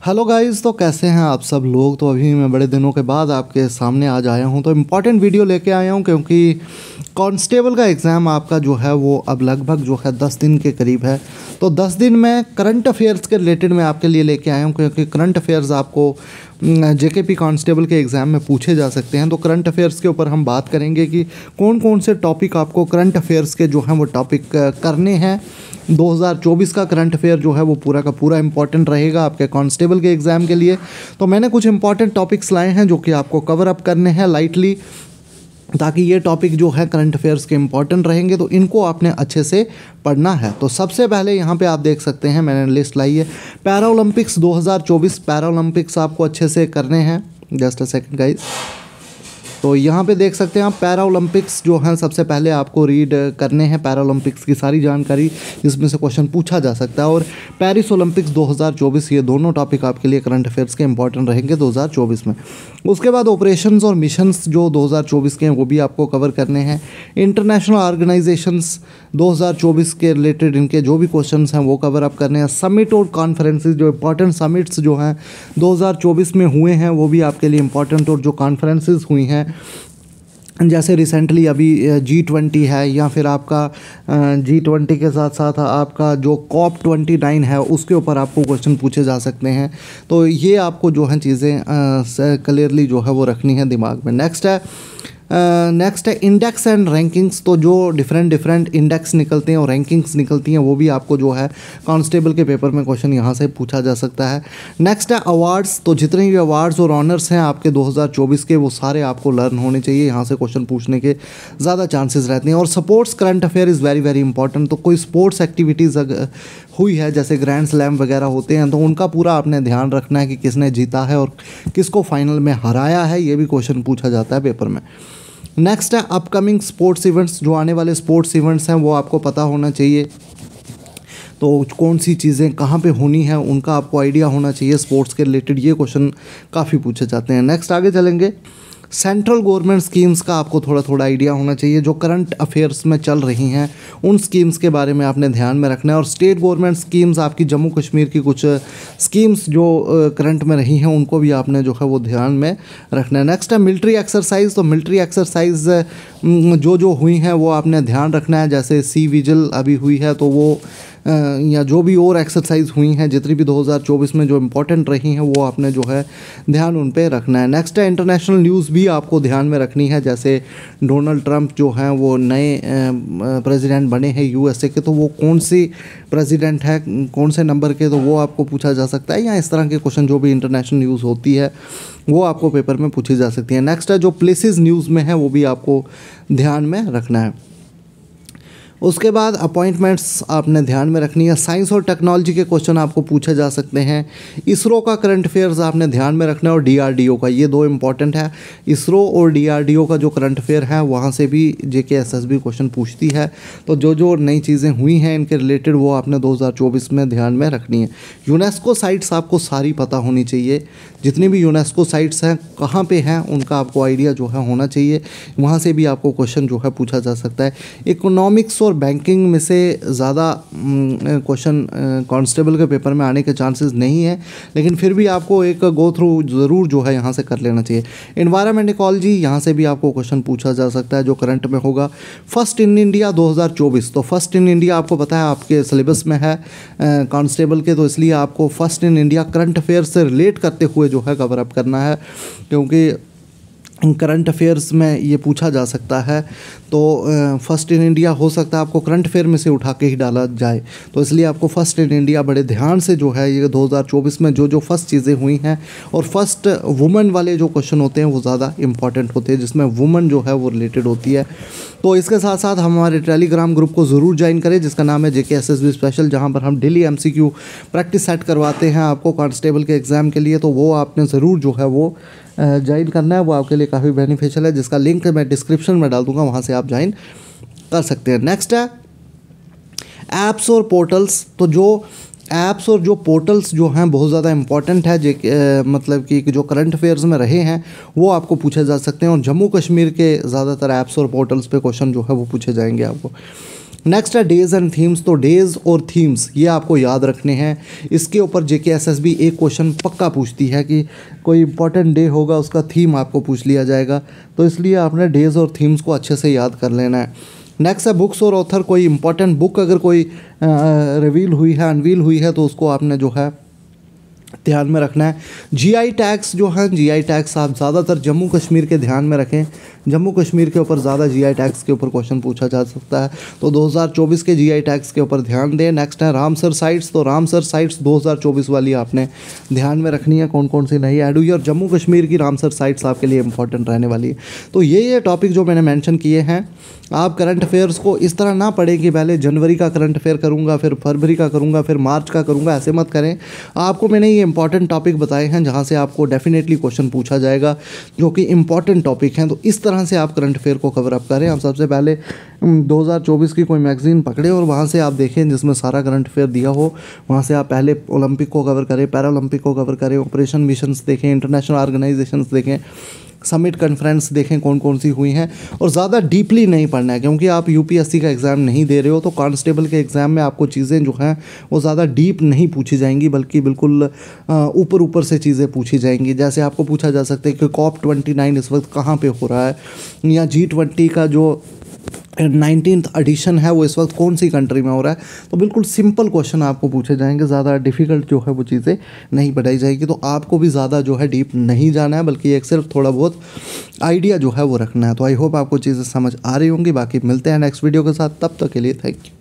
Hello guys, तो कैसे हैं आप सब लोग। तो अभी मैं बड़े दिनों के बाद आपके सामने आज आया हूं, तो इम्पॉर्टेंट वीडियो लेके आया हूं क्योंकि कांस्टेबल का एग्ज़ाम आपका जो है वो अब लगभग जो है 10 दिन के करीब है। तो 10 दिन में करंट अफेयर्स के रिलेटेड मैं आपके लिए लेके आया हूं क्योंकि करंट अफेयर्स आपको जेकेपी कांस्टेबल के एग्ज़ाम में पूछे जा सकते हैं। तो करंट अफेयर्स के ऊपर हम बात करेंगे कि कौन कौन से टॉपिक आपको करंट अफेयर्स के जो हैं वो टॉपिक करने हैं। 2024 का करंट अफेयर जो है वो पूरा का पूरा इंपॉर्टेंट रहेगा आपके कांस्टेबल के एग्ज़ाम के लिए। तो मैंने कुछ इंपॉर्टेंट टॉपिक्स लाए हैं जो कि आपको कवर अप करने हैं लाइटली, ताकि ये टॉपिक जो है करंट अफेयर्स के इंपॉर्टेंट रहेंगे, तो इनको आपने अच्छे से पढ़ना है। तो सबसे पहले यहाँ पे आप देख सकते हैं मैंने लिस्ट लाई है पैरा ओलंपिक्स 2024। पैरा ओलंपिक्स आपको अच्छे से करने हैं। Just a second guys. तो यहाँ पे देख सकते हैं आप पैरा ओलंपिक्स जो हैं सबसे पहले आपको रीड करने हैं। पैरा ओलंपिक्स की सारी जानकारी जिसमें से क्वेश्चन पूछा जा सकता है, और पेरिस ओलंपिक्स 2024, ये दोनों टॉपिक आपके लिए करंट अफेयर्स के इंपॉर्टेंट रहेंगे 2024 में। उसके बाद ऑपरेशंस और मिशंस जो 2024 के हैं वो भी आपको कवर करने हैं। इंटरनेशनल ऑर्गेनाइजेशंस 2024 के रिलेटेड इनके जो भी क्वेश्चंस हैं वो कवर अप करने हैं। समिट और कॉन्फ्रेंसेस, जो इंपॉर्टेंट समिट्स जो हैं 2024 में हुए हैं वो भी आपके लिए इंपॉर्टेंट, और जो कॉन्फ्रेंसेस हुई हैं जैसे रिसेंटली अभी G20 है, या फिर आपका G20 के साथ साथ आपका जो COP29 है उसके ऊपर आपको क्वेश्चन पूछे जा सकते हैं। तो ये आपको जो हैं चीज़ें क्लियरली जो है वो रखनी है दिमाग में। नेक्स्ट है इंडेक्स एंड रैंकिंग्स। तो जो डिफरेंट इंडेक्स निकलते हैं और रैंकिंग्स निकलती हैं वो भी आपको जो है कांस्टेबल के पेपर में क्वेश्चन यहाँ से पूछा जा सकता है। नेक्स्ट है अवार्ड्स। तो जितने भी अवार्ड्स और ऑनर्स हैं आपके 2024 के वो सारे आपको लर्न होने चाहिए, यहाँ से क्वेश्चन पूछने के ज़्यादा चांसेस रहते हैं। और sports current affair is very very important. तो कोई स्पोर्ट्स एक्टिविटीज़ हुई है जैसे ग्रैंड स्लैम वगैरह होते हैं तो उनका पूरा आपने ध्यान रखना है कि किसने जीता है और किसको फाइनल में हराया है, ये भी क्वेश्चन पूछा जाता है पेपर में। नेक्स्ट है अपकमिंग स्पोर्ट्स इवेंट्स। जो आने वाले स्पोर्ट्स इवेंट्स हैं वो आपको पता होना चाहिए। तो कौन सी चीज़ें कहाँ पे होनी है उनका आपको आइडिया होना चाहिए स्पोर्ट्स के रिलेटेड, ये क्वेश्चन काफ़ी पूछे जाते हैं। नेक्स्ट आगे चलेंगे। सेंट्रल गवर्नमेंट स्कीम्स का आपको थोड़ा थोड़ा आइडिया होना चाहिए। जो करंट अफेयर्स में चल रही हैं उन स्कीम्स के बारे में आपने ध्यान में रखना है। और स्टेट गवर्नमेंट स्कीम्स, आपकी जम्मू कश्मीर की कुछ स्कीम्स जो करंट में रही हैं उनको भी आपने जो है वो ध्यान में रखना है। नेक्स्ट है मिलिट्री एक्सरसाइज। तो मिलिट्री एक्सरसाइज जो हुई हैं वो आपने ध्यान रखना है। जैसे सी विजिल अभी हुई है तो वो या जो भी और एक्सरसाइज हुई हैं जितनी भी 2024 में जो इम्पोर्टेंट रही हैं वो आपने जो है ध्यान उन पे रखना है। नेक्स्ट है इंटरनेशनल न्यूज़ भी आपको ध्यान में रखनी है। जैसे डोनाल्ड ट्रंप जो हैं वो नए प्रेसिडेंट बने हैं यूएसए के, तो वो कौन सी प्रेसिडेंट है, कौन से नंबर के, तो वो आपको पूछा जा सकता है। या इस तरह के क्वेश्चन जो भी इंटरनेशनल न्यूज़ होती है वो आपको पेपर में पूछी जा सकती है। नेक्स्ट है जो प्लेसेस न्यूज़ में है वो भी आपको ध्यान में रखना है। उसके बाद अपॉइंटमेंट्स आपने ध्यान में रखनी है। साइंस और टेक्नोलॉजी के क्वेश्चन आपको पूछे जा सकते हैं। इसरो का करंट अफेयर्स आपने ध्यान में रखना है, और DRDO का, ये दो इंपॉर्टेंट है। इसरो और DRDO का जो करंट अफेयर है वहाँ से भी JKSSB क्वेश्चन पूछती है। तो जो नई चीज़ें हुई हैं इनके रिलेटेड वो आपने 2024 में ध्यान में रखनी है। यूनेस्को साइट्स आपको सारी पता होनी चाहिए। जितनी भी यूनेस्को साइट्स हैं कहाँ पे हैं उनका आपको आइडिया जो है होना चाहिए। वहाँ से भी आपको क्वेश्चन जो है पूछा जा सकता है। इकोनॉमिक्स और बैंकिंग में से ज़्यादा क्वेश्चन कांस्टेबल के पेपर में आने के चांसेस नहीं है, लेकिन फिर भी आपको एक गो थ्रू ज़रूर जो है यहाँ से कर लेना चाहिए। एनवायरनमेंट इकोलॉजी, यहाँ से भी आपको क्वेश्चन पूछा जा सकता है जो करंट में होगा। First in India 2024। तो फर्स्ट इन इंडिया आपको पता है आपके सिलेबस में है कांस्टेबल के, तो इसलिए आपको first in India current affair से रिलेट करते हुए जो है कवर अप करना है, क्योंकि करंट अफेयर्स में ये पूछा जा सकता है। तो फर्स्ट इन इंडिया हो सकता है आपको करंट अफेयर में से उठा के ही डाला जाए, तो इसलिए आपको फर्स्ट इन इंडिया बड़े ध्यान से जो है ये 2024 में जो फर्स्ट चीज़ें हुई हैं, और फर्स्ट वुमेन वाले जो क्वेश्चन होते हैं वो ज़्यादा इंपॉर्टेंट होते हैं जिसमें वुमेन जो है वो रिलेटेड होती है। तो इसके साथ साथ हमारे टेलीग्राम ग्रुप को ज़रूर ज्वाइन करें जिसका नाम है JKSSB स्पेशल, जहाँ पर हम डेली MCQ प्रैक्टिस सेट करवाते हैं आपको कांस्टेबल के एग्ज़ाम के लिए। तो वो आपने ज़रूर जो है वो ज्वाइन करना है, वो आपके लिए काफ़ी बेनिफिशियल है, जिसका लिंक मैं डिस्क्रिप्शन में डाल दूंगा, वहाँ से आप ज्वाइन कर सकते हैं। नेक्स्ट है ऐप्स और पोर्टल्स। तो जो ऐप्स और जो पोर्टल्स जो हैं बहुत ज़्यादा इंपॉर्टेंट है, मतलब कि जो करंट अफेयर्स में रहे हैं वो आपको पूछे जा सकते हैं। और जम्मू कश्मीर के ज़्यादातर ऐप्स और पोर्टल्स पे क्वेश्चन जो है वो पूछे जाएंगे आपको। नेक्स्ट है डेज़ एंड थीम्स। तो डेज़ और थीम्स ये आपको याद रखने हैं। इसके ऊपर JKSSB एक क्वेश्चन पक्का पूछती है कि कोई इंपॉर्टेंट डे होगा उसका थीम आपको पूछ लिया जाएगा, तो इसलिए आपने डेज़ और थीम्स को अच्छे से याद कर लेना है। नेक्स्ट है बुक्स और ऑथर। कोई इंपॉर्टेंट बुक अगर कोई रिवील हुई है, अनवील हुई है, तो उसको आपने जो है ध्यान में रखना है। GI टैग्स जो हैं, GI टैग्स आप ज़्यादातर जम्मू कश्मीर के ध्यान में रखें। जम्मू कश्मीर के ऊपर ज़्यादा GI टैग्स के ऊपर क्वेश्चन पूछा जा सकता है, तो 2024 के GI टैग्स के ऊपर ध्यान दें। नेक्स्ट है रामसर साइट्स। तो रामसर साइट्स 2024 वाली आपने ध्यान में रखनी है, कौन कौन सी नई ऐड हुई है, और जम्मू कश्मीर की रामसर साइट्स आपके लिए इंपॉर्टेंट रहने वाली है। तो ये टॉपिक जो मैंने मेंशन किए हैं, आप करंट अफेयर्स को इस तरह ना पढ़ें कि पहले जनवरी का करंट अफेयर करूंगा, फिर फरवरी का करूंगा, फिर मार्च का करूंगा, ऐसे मत करें। आपको मैंने ये इंपॉर्टेंट टॉपिक बताए हैं जहां से आपको डेफिनेटली क्वेश्चन पूछा जाएगा, जो कि इंपॉर्टेंट टॉपिक हैं। तो इस तरह से आप करंट अफेयर को कवर अप करें। आप सबसे पहले 2024 की कोई मैगजीन पकड़ें और वहाँ से आप देखें जिसमें सारा करंट अफेयर दिया हो। वहाँ से आप पहले ओलंपिक को कवर करें, पैरा ओलंपिक को कवर करें, ऑपरेशन मिशंस देखें, इंटरनेशनल ऑर्गेनाइजेशंस देखें, समिट कॉन्फ्रेंस देखें कौन कौन सी हुई हैं। और ज़्यादा डीपली नहीं पढ़ना है, क्योंकि आप UPSC का एग्ज़ाम नहीं दे रहे हो, तो कांस्टेबल के एग्ज़ाम में आपको चीज़ें जो हैं वो ज़्यादा डीप नहीं पूछी जाएंगी, बल्कि बिल्कुल ऊपर ऊपर से चीज़ें पूछी जाएंगी। जैसे आपको पूछा जा सकता है कि COP29 इस वक्त कहाँ पे हो रहा है, या G20 का जो 19th एडिशन है वो इस वक्त कौन सी कंट्री में हो रहा है। तो बिल्कुल सिंपल क्वेश्चन आपको पूछे जाएंगे, ज़्यादा डिफ़िकल्ट जो है वो चीज़ें नहीं पढ़ाई जाएगी। तो आपको भी ज़्यादा जो है डीप नहीं जाना है, बल्कि एक सिर्फ थोड़ा बहुत आइडिया जो है वो रखना है। तो आई होप आपको चीज़ें समझ आ रही होंगी। बाकी मिलते हैं नेक्स्ट वीडियो के साथ, तब तक के लिए थैंक यू।